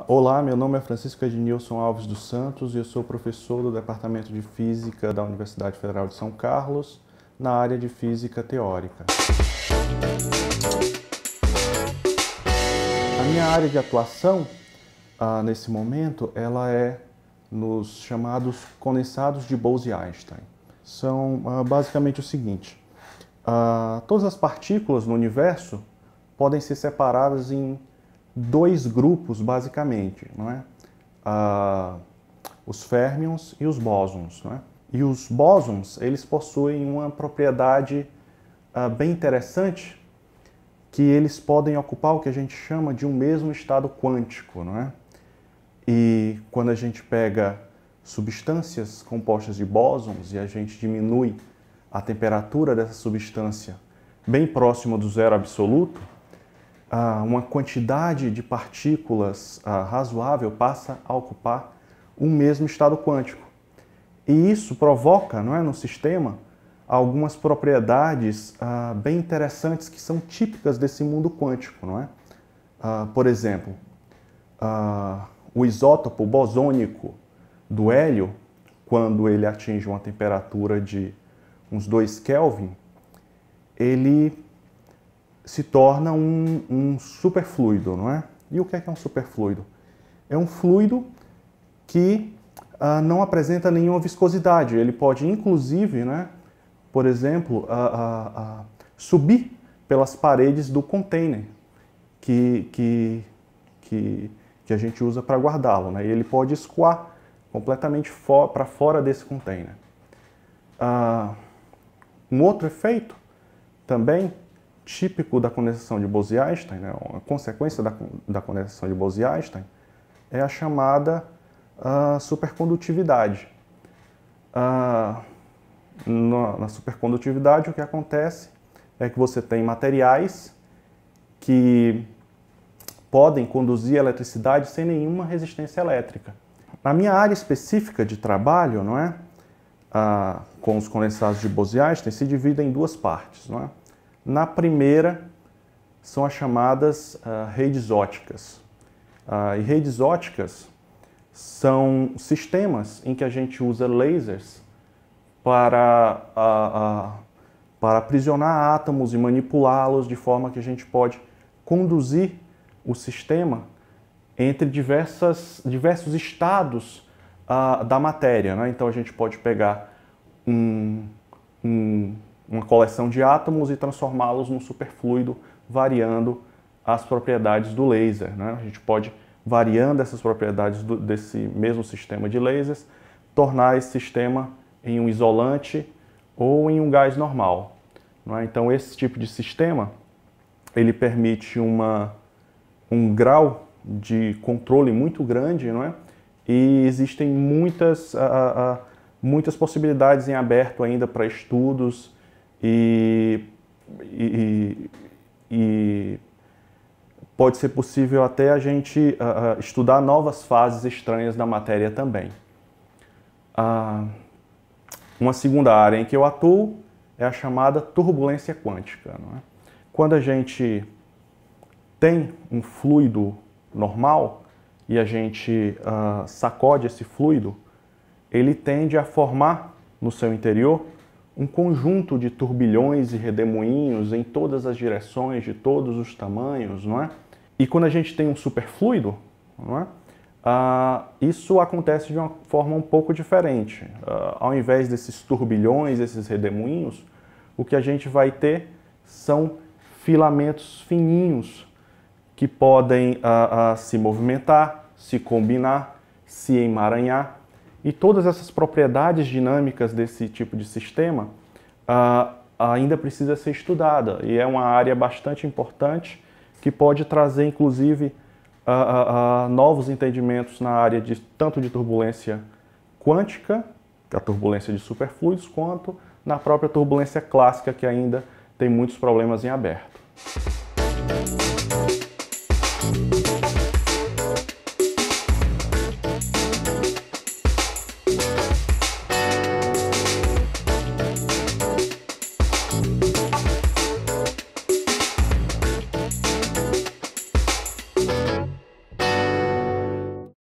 Olá, meu nome é Francisco Ednilson Alves dos Santos e eu sou professor do Departamento de Física da Universidade Federal de São Carlos, na área de Física Teórica. A minha área de atuação, nesse momento, ela é nos chamados condensados de Bose-Einstein. São basicamente o seguinte: todas as partículas no universo podem ser separadas em dois grupos, basicamente, não é? Os férmions e os bósons, não é? E os bósons, eles possuem uma propriedade bem interessante, que eles podem ocupar o que a gente chama de um mesmo estado quântico, não é? E quando a gente pega substâncias compostas de bósons e a gente diminui a temperatura dessa substância bem próxima do zero absoluto, uma quantidade de partículas razoável passa a ocupar um mesmo estado quântico. E isso provoca, não é, no sistema, algumas propriedades bem interessantes que são típicas desse mundo quântico, não é? Por exemplo, o isótopo bosônico do hélio, quando ele atinge uma temperatura de uns 2 Kelvin, ele se torna um superfluido, não é? E o que é um superfluido? É um fluido que não apresenta nenhuma viscosidade. Ele pode, inclusive, né, por exemplo, subir pelas paredes do container que a gente usa para guardá-lo, né? E ele pode escoar completamente para fora desse container. Um outro efeito também típico da condensação de Bose-Einstein, né, uma consequência da condensação de Bose-Einstein, é a chamada supercondutividade. Na supercondutividade, o que acontece é que você tem materiais que podem conduzir eletricidade sem nenhuma resistência elétrica. Na minha área específica de trabalho, não é, com os condensados de Bose-Einstein, se divide em duas partes, não é? Na primeira, são as chamadas redes óticas. E redes óticas são sistemas em que a gente usa lasers para aprisionar átomos e manipulá-los de forma que a gente pode conduzir o sistema entre diversos estados da matéria, né? Então a gente pode pegar uma coleção de átomos e transformá-los num superfluido, variando as propriedades do laser, né? A gente pode, variando essas propriedades desse mesmo sistema de lasers, tornar esse sistema em um isolante ou em um gás normal, não é? Então esse tipo de sistema, ele permite um grau de controle muito grande, não é? E existem muitas possibilidades em aberto ainda para estudos e pode ser possível até a gente estudar novas fases estranhas da matéria também. Uma segunda área em que eu atuo é a chamada turbulência quântica, não é? Quando a gente tem um fluido normal e a gente sacode esse fluido, ele tende a formar no seu interior um conjunto de turbilhões e redemoinhos em todas as direções, de todos os tamanhos, não é? E quando a gente tem um superfluido, não é? Isso acontece de uma forma um pouco diferente. Ao invés desses turbilhões, esses redemoinhos, o que a gente vai ter são filamentos fininhos que podem se movimentar, se combinar, se emaranhar. E todas essas propriedades dinâmicas desse tipo de sistema ainda precisa ser estudada. E é uma área bastante importante que pode trazer, inclusive, novos entendimentos na área tanto de turbulência quântica, a turbulência de superfluidos, quanto na própria turbulência clássica, que ainda tem muitos problemas em aberto.